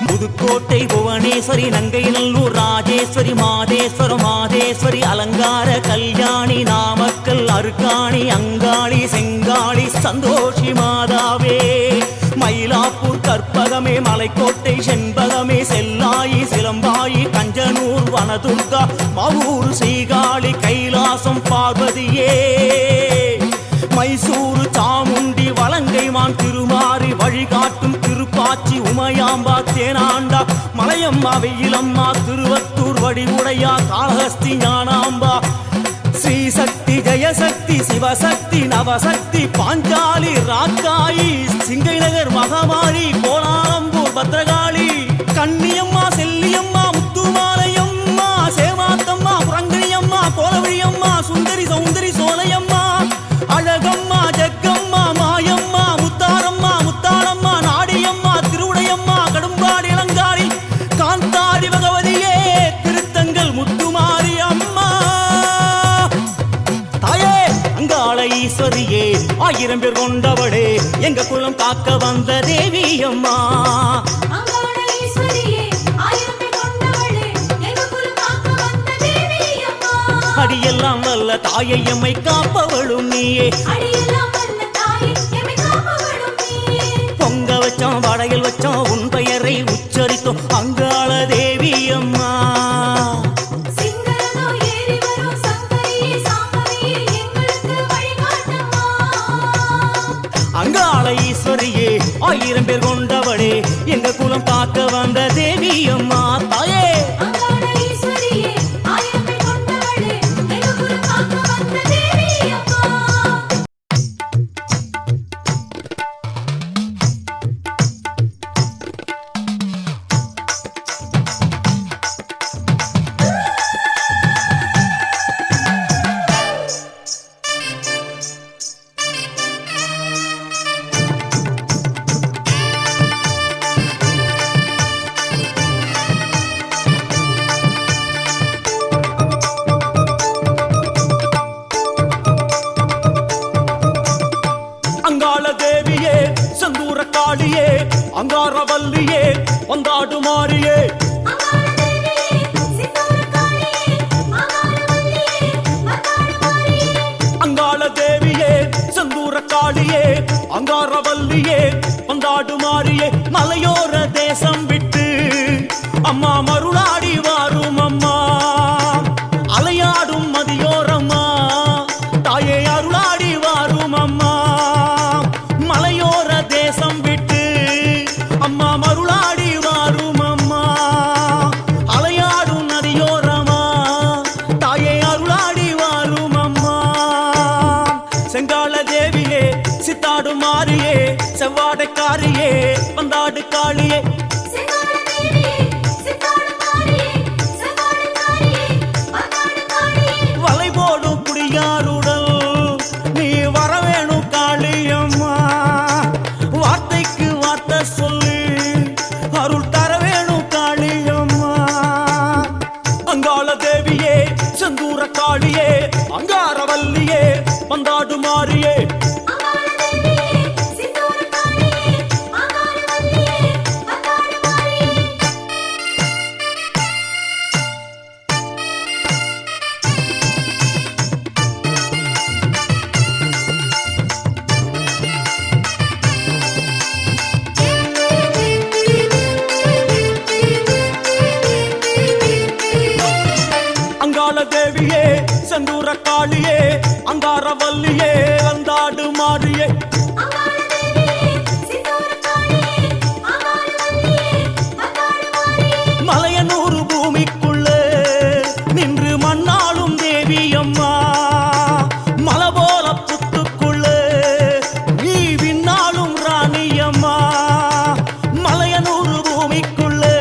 புதுக்கோட்டை புவனேஸ்வரி நங்கை நல்லூர் ராஜேஸ்வரி மாதேஸ்வரம் மாதேஸ்வரி அலங்கார கல்யாணி நாமக்கல் அருக்காணி அங்காளி செங்காளி சந்தோஷி மாதாவே மயிலாப்பூர் கற்பகமே மலைக்கோட்டை செண்பகமே செல்லாயி சிலம்பாயி கஞ்சனூர் வனதுர்கா மவூர் ஸ்ரீகாளி கைலாசம் பார்வதியே மைசூரு சாமுண்டி வலங்கைமான் திருமாறி வழிகாட்டும் திருப்பாச்சி உமையாம்பா தேனாண்டா மலையம்மா வெயிலம்மா திருவத்தூர் வடிவுடையா காளஹஸ்தி ஞானாம்பா ஸ்ரீசக்தி ஜெயசக்தி சிவசக்தி நவசக்தி பாஞ்சாலி ராக்காயி சிங்கை நகர் மகாமாரி கோலாலம்பூர் பத்ரகாளி கன்னியம்மா செல்லியம்மா முத்துமாலையம்மா சேமாத்தம்மா புரங்கணியம்மா கோலவழியம்மா சுந்தரி சௌந்தரி சோலையம்மா அழகம்மா ஜக்கம்மா மாயம்மா முத்தாரம்மா முத்தாளம்மா நாடியம்மா திருவுடையம்மா கடும்பாடி இளங்காடி காந்தாரி பகவதியே திருத்தங்கல் முத்துமாரி அம்மா தாயே அங்காள ஈஸ்வரியே 1000 பேர் கொண்டவளே எங்க குலம் காக்க வந்த தேவி அம்மா அடியெல்லாம் வல்ல தாயை எம்மை காப்பவளும் நீயே பொங்க வச்சோம் வடையில் வச்சோம் உன் பெயரை உச்சரித்தோம் அங்காள தேவி அம்மா அங்காள ஈஸ்வரியே 1000 பேர் கொண்டவளே எங்க குலம் காக்க வந்த தேவி அம்மா தாயே அங்காரவல்லியே வந்தாடு மாறியே அங்காள தேவியே செந்தூர காளியே அங்காரவல்லியே வந்தாடு மாறியே மலையோர தேசம் விட்டு அம்மா மருளாடி வாரும் அம்மா அலையாடும் மதியோரம்மா தாயே அருளாடி வாரும் அம்மா மலையோர தேசம் விட்டு அம்மா மருளாடி வாரும் அம்மா அலையாடும் நதியோரமா தாயே அருளாடி வாரும் அம்மா செங்கால தேவியே சித்தாடு மாறியே செவ்வாடைக்காரியே வந்தாடு காளியே வலை போடும் குடியாருடல் நீ வரவேணும் காளியம்மா வார்த்தைக்கு வார்த்தை சொல்லி அருள் தர வேணும் காளியம்மா அங்காள தேவியே செந்தூர காளியே அங்காரவல்லியே வந்தாடு மாறியே அங்காள தேவியே செந்தூர காளியே அங்காரவல்லியே வந்தாடு மாறியே மலையனூர் பூமிக்குள்ளே நின்று மண்ணாளும் தேவி அம்மா மலை போல புத்துக்குள்ளே நீ விண்ணாளும் ராணி அம்மா மலையனூர் பூமிக்குள்ளே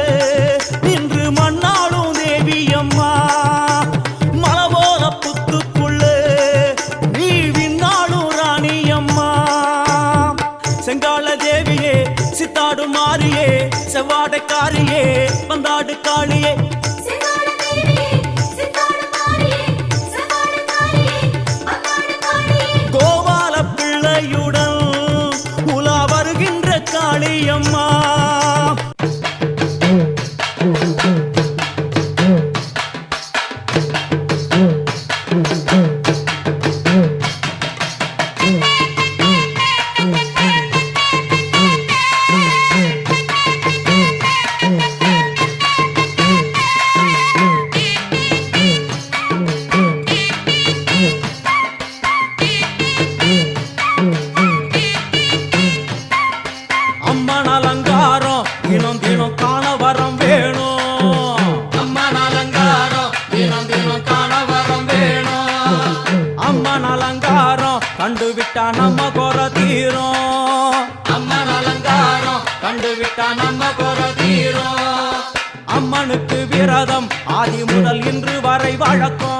நின்று மண்ணாளும் தேவி அம்மா மலை போல புத்துக்குள்ளே நீ விண்ணாளும் ராணி அம்மா செங்கால தேவியே சித்தாடு மாறியே செவ்வாடைக்காரியே வந்தாடு காளியே கோபால பிள்ளையுடன் உலா வருகின்ற காளியம்மா அம்மன் அலங்காரம் தினம் தினம் காண வரம் வேணும் அம்மன் அலங்காரம் தினம் தினம் காண வரம் வேணும் அம்மன் அலங்காரம் கண்டு விட்டா நம்ம குறை தீரும் அம்மன் அலங்காரம் கண்டு விட்டா நம்ம குறை தீரும் அம்மனுக்கு விரதம் ஆதி முதல் இன்று வரை வழக்கம்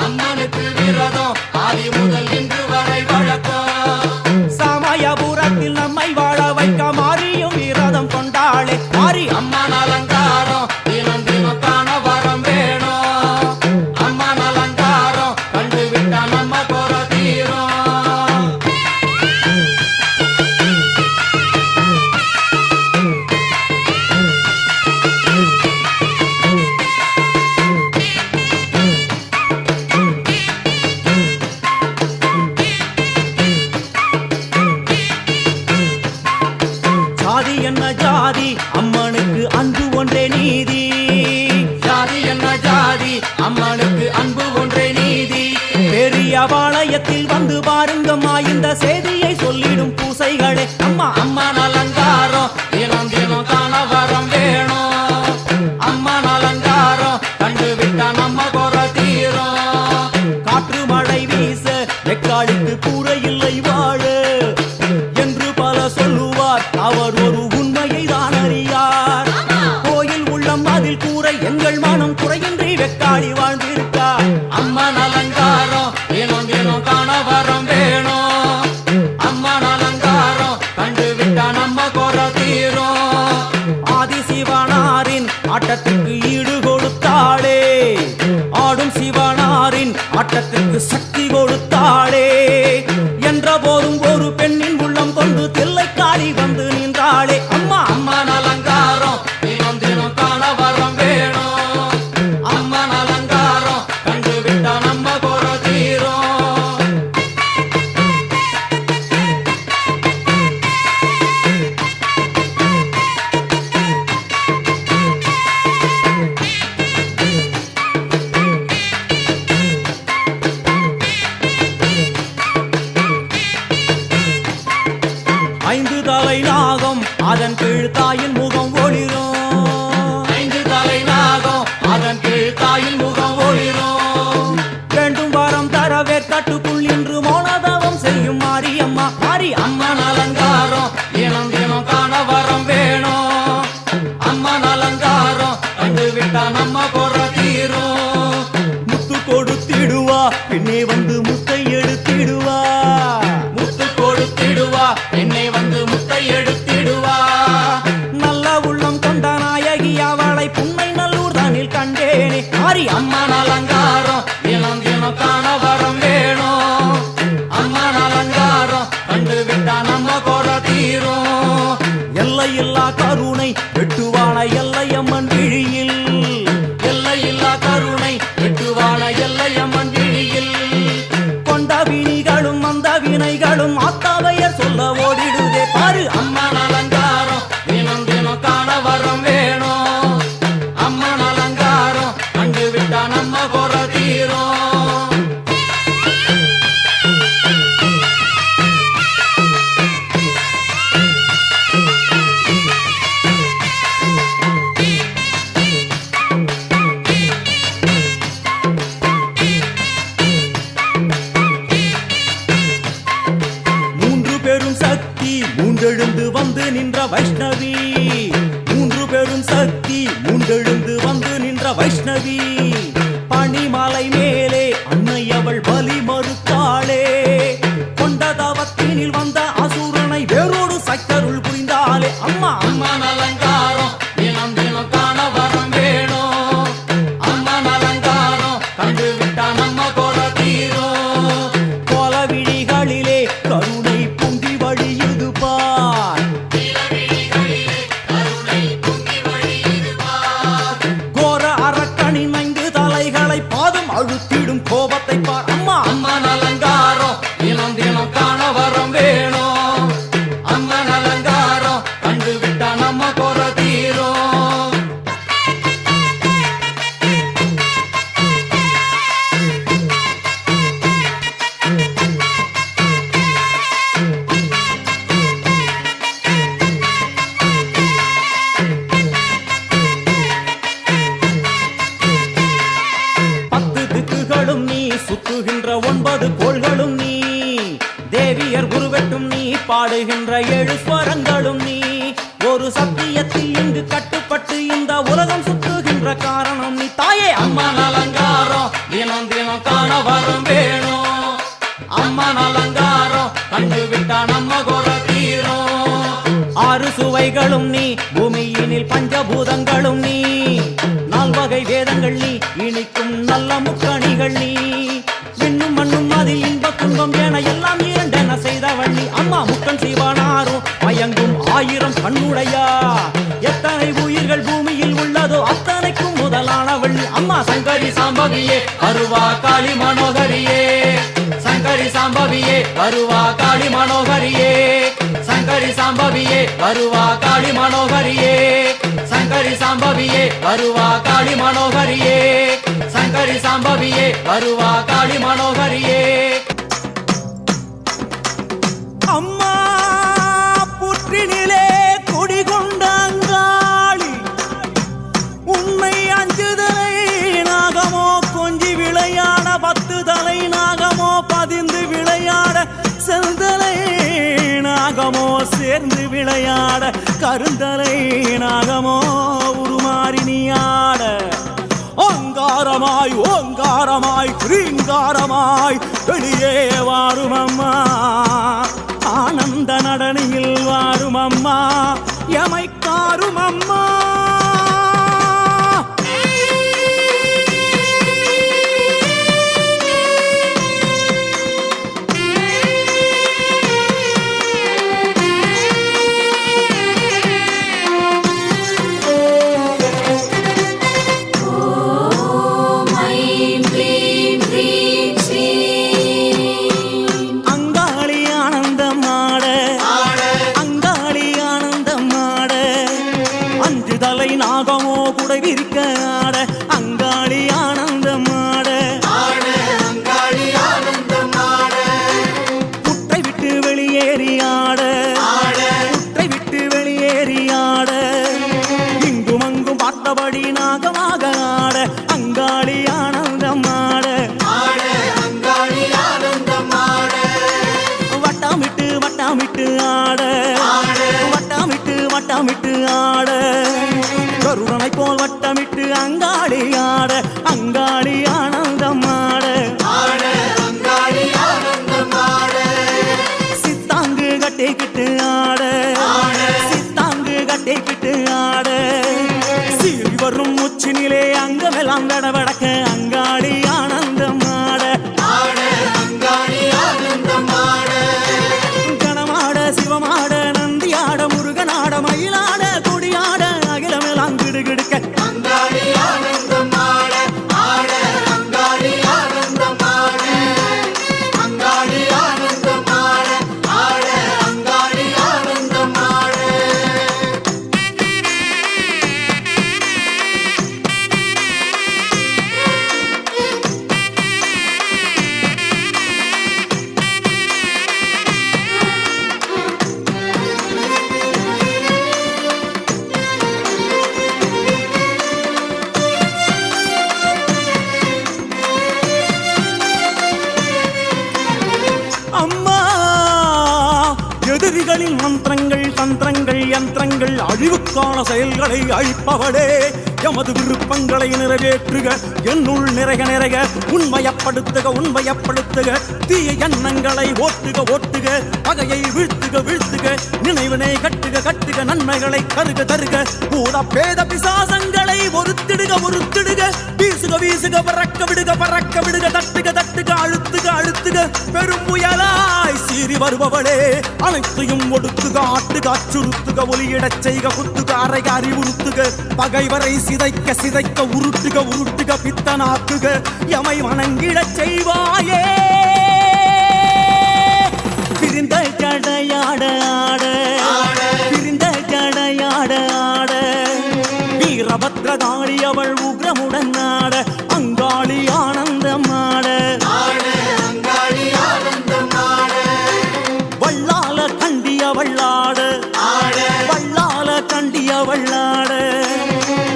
அம்மனுக்கு விரதம் ஆதி முதல் இன்று வரை வழக்கம் சமயபுரத்தில் நம்மை வாழ வைக்க மாறியும் விரதம் கொண்டாளே மாறி அம்மன் அலங்காரம் தினம் தினம் காண வரம் வேணும் அம்மன் அலங்காரம் கண்டு விட்டா நம்ம குறை தீரும் ஜாதி என்ன ஜாதி அம்மனுக்கு அன்பு ஒன்றே நீதி ஜாதி என்ன ஜாதி அம்மனுக்கு அன்பு ஒன்றே நீதி பெரிய பாளையத்தில் வந்து பாருங்கம்மா இந்த செய்தியை சொல்லிடும் பூசைகளே அம்மா அம்மன் அலங்காரம் தினம் தினம் காண வரம் வேணும் அம்மன் அலங்காரம் கண்டு விட்டா நம்ம குறை தீரும் காற்று மழை வீச வெக்காளிக்கு கூரை இல்லை வாழ என்று பல சொல்லுவார் அவர் ஒரு உண்மையை தான் அறியார் கோயில் உள்ளம் அதில் கூரை எங்கள் மனம் குறையின்றி வெக்காளி வாழ்ந்திருக்கார் அம்மன் அலங்காரம் தினம் தினம் காண வரம் வேணும் அம்மன் அலங்காரம் கண்டு விட்டா நம்ம குறை தீரும் ஆதி சிவனாரின் ஆட்டத்துக்கு ஈடு கொடுத்தாளே ஆடும் சிவனாரின் ஆட்டத்துக்கு சக்தி கொடுத்தாளே என்ற போதும் ஒரு பெண்ணின் உள்ளம் கொண்டு தில்லைக்காளி வந்து நின்றாளே அம்மா அம்மன் அலங்காரம் தினம் தினம் காண வரம் வேணும் அம்மன் அலங்காரம் கண்டு விட்டா நம்ம குறை தீரும் ஐந்து தலை நாகம் அதன் கீழ் தாயின் முகம் ஒளிரும் ஐந்து தலை நாகம் அதன் கீழ் தாயின் முகம் ஒளிரும் வேண்டும் வரம் தரவே கட்டுக்குள் இன்று மௌனதவம் செய்யும் மாரியம்மா மாரி அம்மன் அலங்காரம் தினம் தினம் காண வரம் வேணும் அம்மன் அலங்காரம் கண்டு விட்டா நம்ம குறை தீரும் முத்து கொடுத்திடுவா பின்னே வந்து முத்தை எடுத்திடுவா முத்து கொடுத்திடுவா என்னை வந்து முத்தை எடுத்திடுவா நல்ல உள்ளம் கொண்ட நாயகி அவளை புன்னை நல்லூர் தானில் கண்டேனே மாரி அம்மன் அலங்காரம் தினம் தினம் காண வரம் வேணும் அம்மன் அலங்காரம் கண்டு விட்டா நம்ம குறை தீரும் எல்லையில்லா கருணை வெட்டுவான எல்லையம்மன் விழியில் எல்லையில்லா கருணை வெட்டுவான எல்லையம்மன் விழியில் கொண்ட வினிகளும் அந்த வினைகளும் ஆத்தாவையர் சொல்ல ஓடிடுதே பாரு அம்மன் அலங்காரம் தினம் தினம் காண வரம் வேணும் அம்மன் அலங்காரம் கண்டு விட்டா நம்ம குறை தீரும். மூன்று பெரும் சக்தி மூன்றெழுந்து வந்து நின்ற வைஷ்ணவி, மூன்று பெரும் சக்தி மூன்றெழுந்து வந்து நின்ற வைஷ்ணவி. பனிமலை மேலே அன்னை அவள் பலி மறுத்தாளே, கொண்ட தவத்தினில் வந்த அசுரனை வேரோடு சக்கருள் புரிந்தாளே. அம்மா அம்மன் அலங்காரம் தினம் தினம் காண வரம் வேணும். அம்மன் அலங்காரம் கண்டு விட்டா நம்ம கோர தீரும். கோல விழிகளிலே கருணை பொங்கி வழியுது பார், கோர அரக்கனின் 5 தலைகளை பாதம் அழுத்திடும் கோபத்தை பார். அம்மா அம்மன் அலங்காரம் தினம் தினம் காண வரம் வேணும். அம்மன் அலங்காரம் கண்டு விட்டா நம்ம கோர தீரும். பத்து திக்குகளும் நீ, சுத்துகின்ற 9 கோள்களும் நீ, தேவியர் உருவெட்டும் நீ, பாடுகின்ற 7 ஸ்வரங்களும் நீ. ஒரு சத்தியத்தில் இங்கு கட்டுப்பட்டு இந்த உலகம் சுத்துகின்ற காரணம் நீ தாயே. அம்மன் அலங்காரம் தினம் தினம் காண வரம் வேணும். அம்மன் அலங்காரம் கண்டு விட்டா நம்ம கோர தீரும். 6 சுவைகளும் நீ, பூமியினில் பஞ்சபூதங்களும் நீ, 4 வகை வேதங்கள் நீ, இனிக்கும் நல்ல முக்கணிகள் நீ. விண்ணும் மண்ணும் அதில் இன்ப துன்பம் என எல்லாம் இரண்டென செய்தவள் நீ. அம்மா முக்கன் சிவனாரும் மயங்கும் 1000 கண்ணுடையா, எத்தனை உயிர்கள் பூமியில் உள்ளதோ அத்தனைக்கும் முதலானவள் நீ. அம்மா சங்கரி சாம்பவியே வருவா காளி மனோகரியே. சங்கரி சாம்பவியே வருவா காளி மனோகரியே. சங்கரி சாம்பவியே வருவா காளி மனோகரியே. சங்கரி சாம்பவியே வருவா காளி மனோகரியே. சங்கரி சாம்பவியே வருவா காளி மனோகரியே. அம்மா புற்றினிலே குடிகொண்டாங்காளி, உண்மை அஞ்சுதலை நாகமோ கொஞ்சி விளையாட, 10 தலை நாகமோ பதிந்து விளையாட, செல்தலை நாகமோ சேர்ந்து விளையாட, கருந்தலை நாகமோ உருமாறி நீயாட. ஓங்காரமாய் ஓங்காரமாய் கிரீங்காரமாய் வெளியே வாரும் அம்மா, ஆனந்த நடனியில் வாரும் அம்மா, எமைக்காரும் அம்மா. அங்காளி ஆனந்தமாட, அங்காளி ஆனந்தமாட, 5 மந்திரங்களின் மந்திரங்கள் தந்திரங்கள் யந்திரங்கள் அழிவுக்கான செயல்களை அழிப்பவளே எமது விருப்பங்களை நிறைவேற்றுக என்னுள் நிறைக நிறைக உண்மையப்படுத்துக உண்மையப்படுத்துக தீய எண்ணங்களை ஓட்டுக ஓட்டுக பகையை வீழ்த்துக வீழ்த்துக நினைவினை கட்டுக கட்டுக நன்மைகளை தருக தருக பூத பேத பிசாசங்களை ஒருத்திடுக ஒருத்திடுக வீசுக வீசுக பறக்க விடுக பறக்க விடுக தட்டுக தட்டுக அழுத்துக அழுத்துக பெரும் புயலாய் சீறி வருபவளே அனைத்தையும் ஒடுத்துக ஆட்டுக அச்சுறுத்துக ஒலியிடச் செய்க குத்துக அறைக அறிவுறுத்துக பகைவரை சிதைக்க சிதைக்க உருட்டுக உருட்டுக பித்தனாக்குக எமை வணங்கிடச் செய்வாயே பிரிந்த ஜடையாட ஆட பிரிந்த ஜடையாட ஆட வீரபத்ரகாளி அவள் உக்ரமுடன் ஆட அங்காளி ஆனந்தம் ஆட வள்ளால கண்டிய வள்ளாட வள்ளால கண்டிய வள்ளாட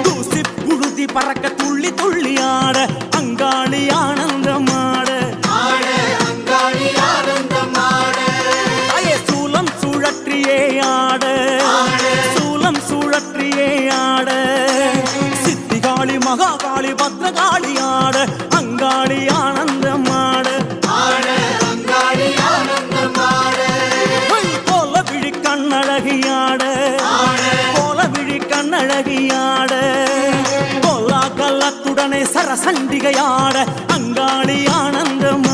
தூசி புழுதி பறக்க துள்ளி துள்ளி ஆட அங்காளி ஆனந்தம் ஆட சூலம் சுழற்றியே ஆட சூலம் சுழற்றியே ஆட சித்திகாளி மகாகாளி பத்ரகாளி ஆட அங்காளி ஆனந்தம் ஆட கோல விழி கண்ணழகியாட கோல விழி கண்ணழகியாட கோலா கல்லத்துடனே சரசண்டிகையாட அங்காளி ஆனந்தம்